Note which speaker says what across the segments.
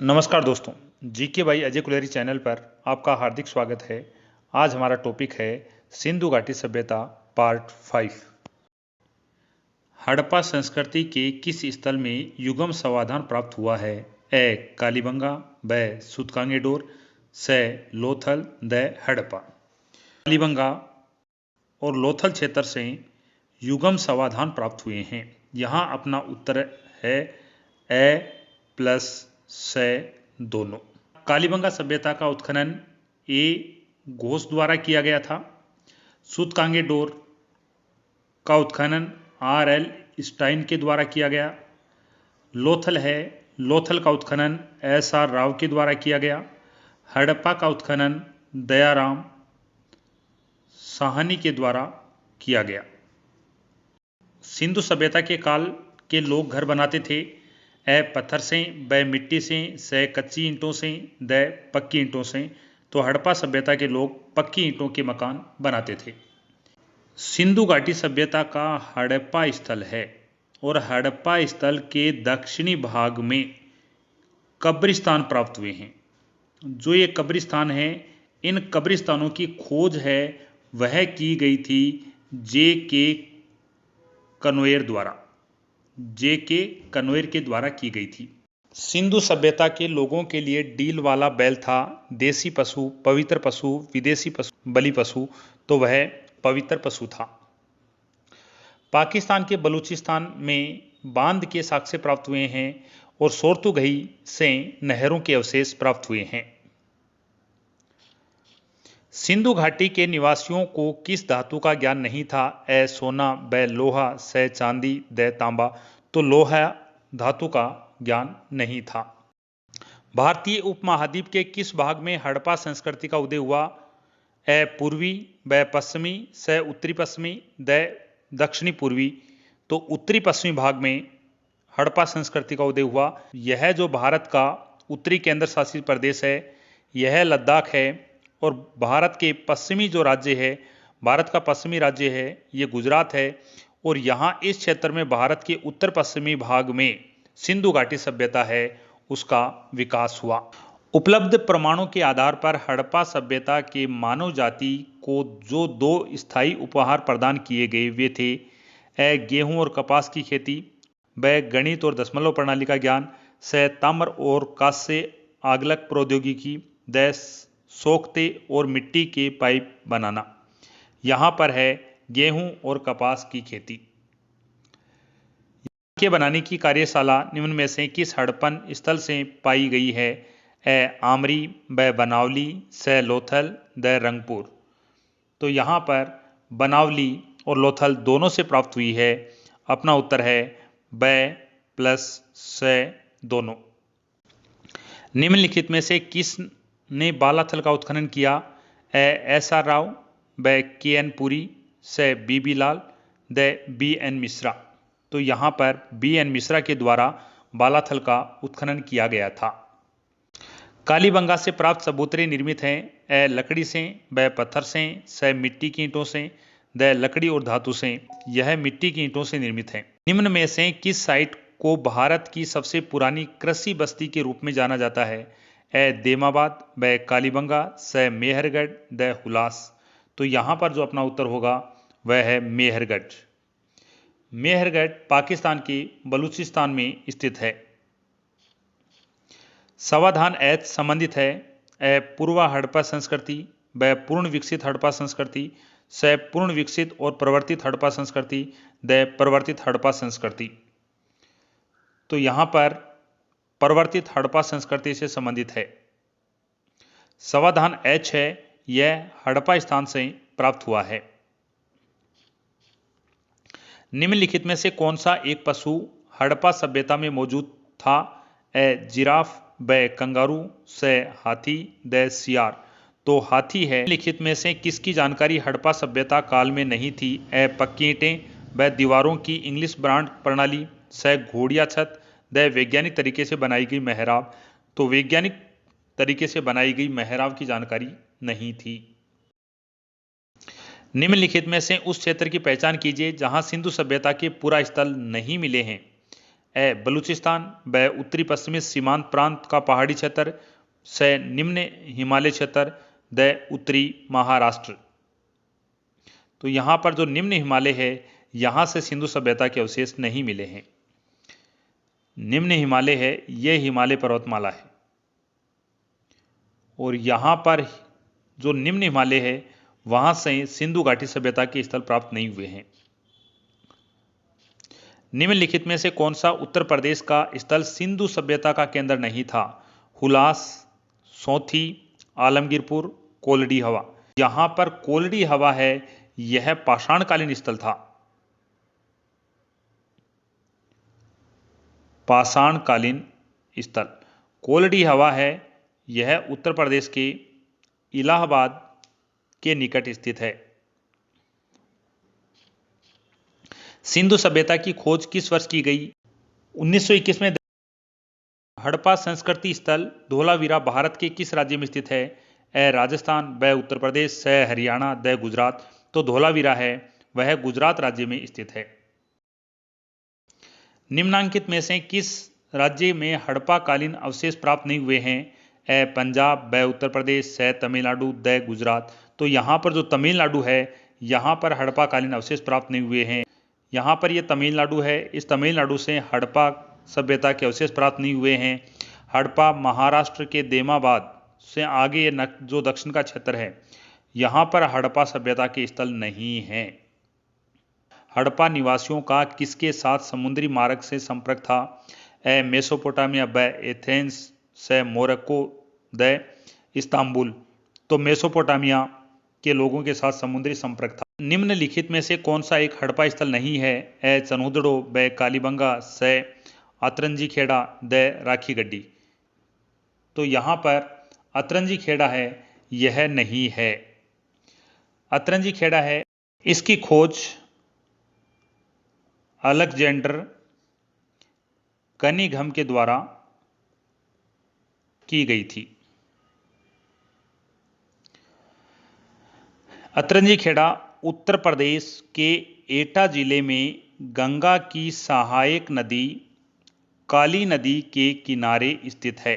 Speaker 1: नमस्कार दोस्तों, GK by Ajay Kuleri channel पर आपका हार्दिक स्वागत है। आज हमारा टॉपिक है सिंधु घाटी सभ्यता पार्ट 5। हड़प्पा संस्कृति के किस स्थल में युगम समाधान प्राप्त हुआ है? ए कालीबंगा, ब सूतकांगेडोर, स लोथल, द हड़प्पा। कालीबंगा और लोथल क्षेत्र से युगम समाधान प्राप्त हुए हैं। यहाँ अपना उत्तर है ए प्लस से दोनों। कालीबंगा सभ्यता का उत्खनन ए घोष द्वारा किया गया था। सूतकांगेडोर का उत्खनन आर एल स्टाइन के द्वारा किया गया। लोथल का उत्खनन एस आर राव के द्वारा किया गया। हड़प्पा का उत्खनन दयाराम साहनी के द्वारा किया गया। सिंधु सभ्यता के काल के लोग घर बनाते थे। ए पत्थर से, ब मिट्टी से कच्ची ईंटों से, द पक्की ईंटों से। तो हड़प्पा सभ्यता के लोग पक्की ईंटों के मकान बनाते थे। सिंधु घाटी सभ्यता का हड़प्पा स्थल है और हड़प्पा स्थल के दक्षिणी भाग में कब्रिस्तान प्राप्त हुए हैं। जो ये कब्रिस्तान है, इन कब्रिस्तानों की खोज है वह की गई थी जे के कनवेर के द्वारा की गई थी। सिंधु सभ्यता के लोगों के लिए डील वाला बैल था देसी पशु, पवित्र पशु, विदेशी पशु, बलि पशु। तो वह पवित्र पशु था। पाकिस्तान के बलूचिस्तान में बांध के साक्ष्य प्राप्त हुए हैं और सोर्तुगही से नहरों के अवशेष प्राप्त हुए हैं। सिंधु घाटी के निवासियों को किस धातु का ज्ञान नहीं था? ए सोना, ब लोहा, स चांदी, द तांबा। तो लोहा धातु का ज्ञान नहीं था। भारतीय उपमहाद्वीप के किस भाग में हड़प्पा संस्कृति का उदय हुआ? ए पूर्वी, ब पश्चिमी, स उत्तरी पश्चिमी, द दक्षिणी पूर्वी। तो उत्तरी पश्चिमी भाग में हड़प्पा संस्कृति का उदय हुआ। यह जो भारत का उत्तरी केंद्र शासित प्रदेश है, यह लद्दाख है। और भारत के पश्चिमी जो राज्य है, भारत का पश्चिमी राज्य है, ये गुजरात है। और यहाँ इस क्षेत्र में भारत के उत्तर पश्चिमी भाग में सिंधु घाटी सभ्यता है, उसका विकास हुआ। उपलब्ध प्रमाणों के आधार पर हड़प्पा सभ्यता के मानव जाति को जो दो स्थायी उपहार प्रदान किए गए वे थे ए गेहूं और कपास की खेती, ब गणित और दशमलव प्रणाली का ज्ञान, स ताम्र और कांस्य आगलक प्रौद्योगिकी, द सोख्ते और मिट्टी के पाइप बनाना। यहाँ पर है गेहूं और कपास की खेती। के बनाने की कार्यशाला निम्न में से किस हड़प्पन स्थल से पाई गई है? ए आमरी, ब बनावली, स लोथल, द रंगपुर। तो यहाँ पर बनावली और लोथल दोनों से प्राप्त हुई है। अपना उत्तर है ब प्लस स दोनों। निम्नलिखित में से किस ने बालाथल का उत्खनन किया? ए एस आर राव, ब के N Puri, S B B Lal, D B N Mishra. तो यहाँ पर बी एन मिश्रा के द्वारा बालाथल का उत्खनन किया गया था। कालीबंगा से प्राप्त चबूतरे निर्मित हैं। ए लकड़ी से, ब पत्थर से, स मिट्टी की ईंटों से, द लकड़ी और धातु से। यह मिट्टी की ईंटों से निर्मित है। निम्न में से किस साइट को भारत की सबसे पुरानी कृषि बस्ती के रूप में जाना जाता है? ए देमाबाद, ब कालीबंगा, स मेहरगढ़, द हुलास। तो यहाँ पर जो अपना उत्तर होगा वह है मेहरगढ़। मेहरगढ़ पाकिस्तान के बलूचिस्तान में स्थित है। समाधान एच संबंधित है। ए पूर्व हड़प्पा संस्कृति, ब पूर्ण विकसित हड़प्पा संस्कृति, स पूर्ण विकसित और प्रवर्तित हड़प्पा संस्कृति, द प्रवर्तित हड़प्पा संस्कृति। तो यहाँ पर प्रवर्तित हड़प्पा संस्कृति से संबंधित है। समाधान एच है, यह हड़प्पा स्थान से प्राप्त हुआ है। निम्नलिखित में से कौन सा एक पशु हड़प्पा सभ्यता में मौजूद था? ए जिराफ, ब कंगारू, स हाथी, द सियार। तो हाथी है। निम्नलिखित में से किसकी जानकारी हड़प्पा सभ्यता काल में नहीं थी? ए पक्की ईंटें, ब दीवारों की इंग्लिश ब्रांड प्रणाली, स घोड़िया छत, द वैज्ञानिक तरीके से बनाई गई मेहराब। तो वैज्ञानिक तरीके से बनाई गई मेहराब की जानकारी नहीं थी। निम्नलिखित में से उस क्षेत्र की पहचान कीजिए जहां सिंधु सभ्यता के पूरा स्थल नहीं मिले हैं। ए बलूचिस्तान, ब उत्तरी पश्चिमी सीमांत प्रांत का पहाड़ी क्षेत्र, स निम्न हिमालय क्षेत्र, द उत्तरी महाराष्ट्र। तो यहाँ पर जो निम्न हिमालय है, यहाँ से सिंधु सभ्यता के अवशेष नहीं मिले हैं। निम्न हिमालय है, यह हिमालय पर्वतमाला है, और यहाँ पर जो निम्न हिमालय है वहां से सिंधु घाटी सभ्यता के स्थल प्राप्त नहीं हुए हैं। निम्नलिखित में से कौन सा उत्तर प्रदेश का स्थल सिंधु सभ्यता का केंद्र नहीं था? हुलास, सौंथी, आलमगीरपुर, कोल्डी हवा। यहां पर कोल्डी हवा है, यह पाषाणकालीन स्थल था। पाषाणकालीन स्थल कोल्डी हवा है, यह उत्तर प्रदेश के इलाहाबाद के निकट स्थित है। सिंधु सभ्यता की खोज किस वर्ष की गई? 1921 में। हड़प्पा संस्कृति स्थल धोलावीरा भारत के किस राज्य में स्थित है? ए राजस्थान, ब उत्तर प्रदेश, स हरियाणा, द गुजरात। तो धोलावीरा है, वह गुजरात राज्य में स्थित है। निम्नांकित में से किस राज्य में हड़प्पा कालीन अवशेष प्राप्त नहीं हुए हैं? ए पंजाब, ब उत्तर प्रदेश, स तमिलनाडु, द गुजरात। तो यहाँ पर जो तमिलनाडु है, यहाँ पर हड़प्पा कालीन अवशेष प्राप्त नहीं हुए हैं। यहाँ पर यह तमिलनाडु है, इस तमिलनाडु से हड़प्पा सभ्यता के अवशेष प्राप्त नहीं हुए हैं। हड़प्पा महाराष्ट्र के देमाबाद से आगे ये जो दक्षिण का क्षेत्र है, यहाँ पर हड़प्पा सभ्यता के स्थल नहीं हैं। हड़प्पा निवासियों का किसके साथ समुद्री मार्ग से संपर्क था? ए मेसोपोटामिया, ब एथेंस, से मोरक्को, द इस्तांबुल। तो मेसोपोटामिया के लोगों के साथ समुद्री संपर्क था। निम्नलिखित में से कौन सा एक हड़प्पा स्थल नहीं है? ए चनोदड़ो, ब कालीबंगा, से अतरंजी खेड़ा, द राखी गड्डी। तो यहाँ पर अतरंजी खेड़ा है, यह नहीं है। अतरंजी खेड़ा है, इसकी खोज अलेक्जेंडर कनिघम के द्वारा की गई थी। अतरंजी खेड़ा उत्तर प्रदेश के एटा जिले में गंगा की सहायक नदी काली नदी के किनारे स्थित है।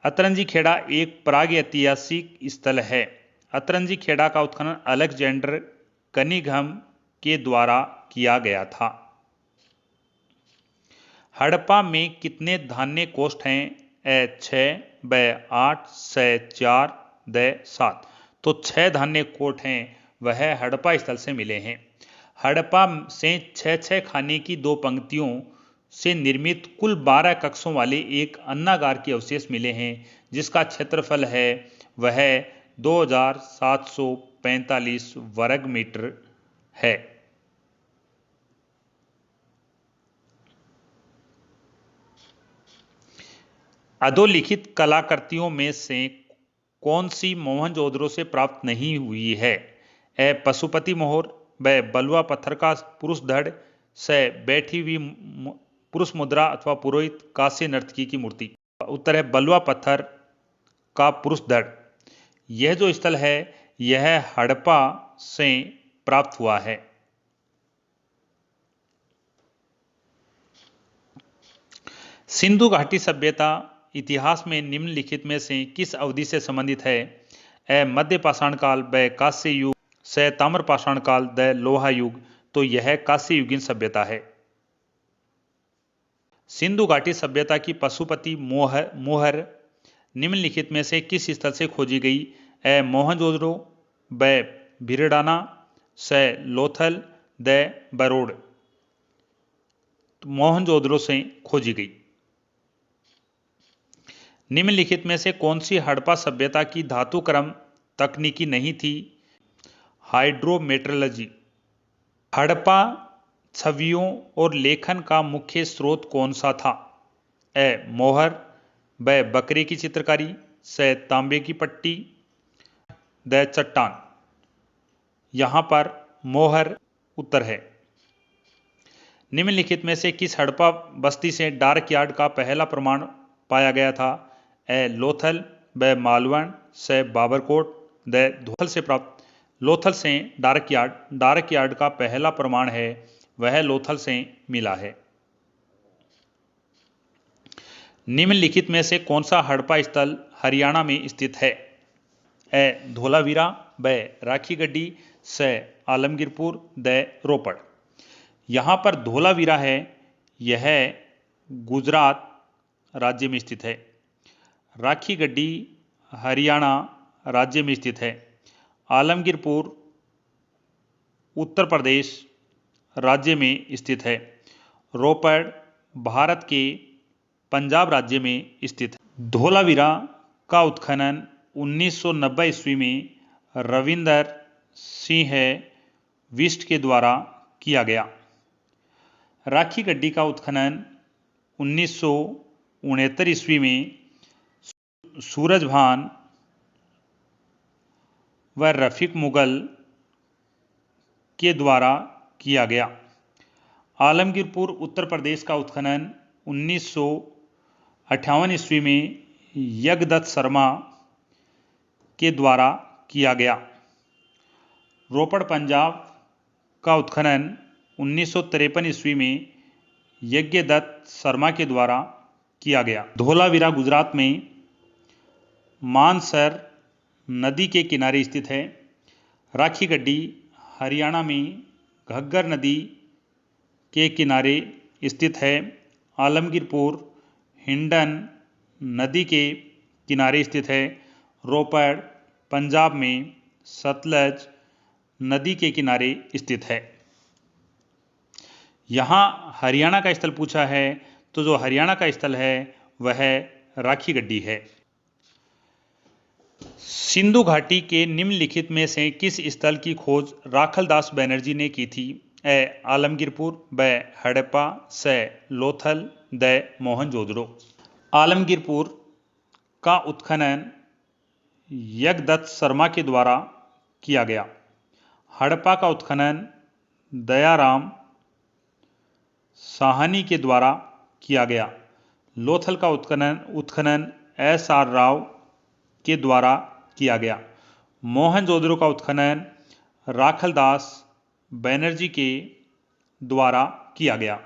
Speaker 1: अतरंजी खेड़ा एक प्रागैतिहासिक स्थल है। अतरंजी खेड़ा का उत्खनन अलेक्जेंडर कनिघम के द्वारा किया गया था। हड़प्पा में कितने धान्य कोष्ठ हैं? ए 6, ब 8, से 4, द 7। तो 6 धान्य कोष्ठ हैं, वह हड़प्पा स्थल से मिले हैं। हड़प्पा से 6 खाने की 2 पंक्तियों से निर्मित कुल 12 कक्षों वाले एक अन्नागार के अवशेष मिले हैं, जिसका क्षेत्रफल है वह 2745 वर्ग मीटर है। अधोलिखित कलाकृतियों में से कौन सी मोहनजोदड़ो से प्राप्त नहीं हुई है? ए पशुपति मोहर, ब बलुआ पत्थर का पुरुष धड़, से बैठी हुई पुरुष मुद्रा अथवा पुरोहित कांस्य नर्तकी की मूर्ति। उत्तर है बलुआ पत्थर का पुरुष धड़। यह जो स्थल है, यह हड़प्पा से प्राप्त हुआ है। सिंधु घाटी सभ्यता इतिहास में निम्नलिखित में से किस अवधि से संबंधित है? ए मध्य पाषाण काल, ब कांस्य युग, से ताम्र पाषाण काल, द लोहा युग। तो यह कांस्य युगीन सभ्यता है। सिंधु घाटी सभ्यता की पशुपति मोहर निम्नलिखित में से किस स्थल से खोजी गई? ए मोहनजोदड़ो, ब भिरडाना, से लोथल, द बरोड़। मोहनजोदड़ो से खोजी गई। निम्नलिखित में से कौन सी हड़प्पा सभ्यता की धातु क्रम तकनीकी नहीं थी? हाइड्रोमेट्रोलॉजी। हड़प्पा छवियों और लेखन का मुख्य स्रोत कौन सा था? ए मोहर, ब बकरे की चित्रकारी, से तांबे की पट्टी, द चट्टान। यहां पर मोहर उत्तर है। निम्नलिखित में से किस हड़प्पा बस्ती से डार्क यार्ड का पहला प्रमाण पाया गया था? ए लोथल, ब मालवण, से बाबरकोट, द धौल से प्राप्त। लोथल से डार्क यार्ड का पहला प्रमाण है, वह लोथल से मिला है। निम्नलिखित में से कौन सा हड़प्पा स्थल हरियाणा में स्थित है? ए धोलावीरा, ब राखी गड्डी, स आलमगीरपुर, द रोपड़। यहाँ पर धोलावीरा है, यह गुजरात राज्य में स्थित है। राखी गड्डी हरियाणा राज्य में स्थित है। आलमगीरपुर उत्तर प्रदेश राज्य में स्थित है। रोपड़ भारत के पंजाब राज्य में स्थित है। धोलावीरा का उत्खनन 1990 ईस्वी में रविंदर सिंह बिष्ट के द्वारा किया गया। राखी गड्डी का उत्खनन 1969 ईस्वी में सूरजभान व रफीक मुगल के द्वारा किया गया। आलमगीरपुर उत्तर प्रदेश का उत्खनन 1958 ईस्वी में यज्ञदत्त शर्मा के द्वारा किया गया। रोपड़ पंजाब का उत्खनन 1953 ईस्वी में यज्ञदत्त शर्मा के द्वारा किया गया। धोलावीरा गुजरात में मानसर नदी के किनारे स्थित है। राखी गड्डी हरियाणा में घग्गर नदी के किनारे स्थित है। आलमगीरपुर हिंडन नदी के किनारे स्थित है। रोपड़ पंजाब में सतलज नदी के किनारे स्थित है। यहाँ हरियाणा का स्थल पूछा है, तो जो हरियाणा का स्थल है वह राखी गड्डी है। सिंधु घाटी के निम्नलिखित में से किस स्थल की खोज राखलदास बनर्जी ने की थी? ए आलमगीरपुर, ब हड़प्पा, स लोथल, द मोहनजोदड़ो। आलमगीरपुर का उत्खनन यज्ञदत्त शर्मा के द्वारा किया गया। हड़प्पा का उत्खनन दयाराम साहनी के द्वारा किया गया। लोथल का उत्खनन S.R. राव के द्वारा किया गया। मोहनजोदड़ो का उत्खनन राखलदास बनर्जी के द्वारा किया गया।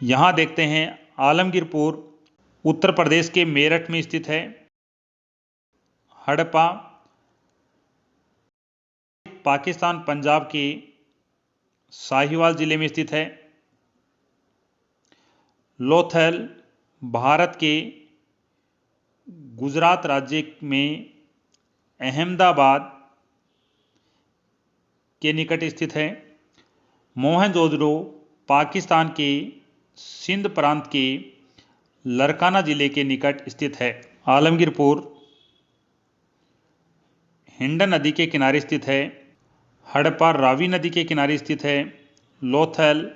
Speaker 1: यहाँ देखते हैं आलमगीरपुर उत्तर प्रदेश के मेरठ में स्थित है। हड़प्पा पाकिस्तान पंजाब के साहिवाल जिले में स्थित है। लोथल भारत के गुजरात राज्य में अहमदाबाद के निकट स्थित है। मोहनजोदड़ो पाकिस्तान के सिंध प्रांत के लरकाना जिले के निकट स्थित है। आलमगीरपुर हिंडन नदी के किनारे स्थित है। हड़प्पा रावी नदी के किनारे स्थित है। लोथल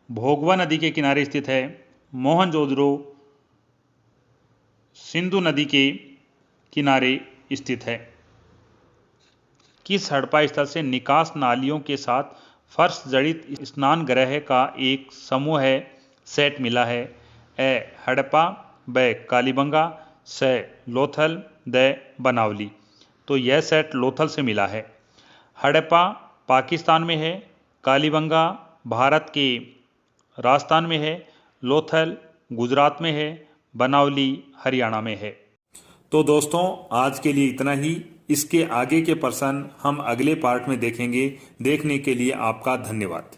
Speaker 1: भोगवा नदी के किनारे स्थित है। मोहनजोदड़ो सिंधु नदी के किनारे स्थित है। किस हड़प्पा स्थल से निकास नालियों के साथ फर्श जड़ित स्नान गृह का एक समूह सेट मिला है? ए हड़प्पा, ब कालीबंगा, स लोथल, द बनावली। तो यह सेट लोथल से मिला है। हड़प्पा पाकिस्तान में है। कालीबंगा भारत के राजस्थान में है। लोथल गुजरात में है। बनावली हरियाणा में है। तो दोस्तों आज के लिए इतना ही। इसके आगे के प्रश्न हम अगले पार्ट में देखेंगे। देखने के लिए आपका धन्यवाद।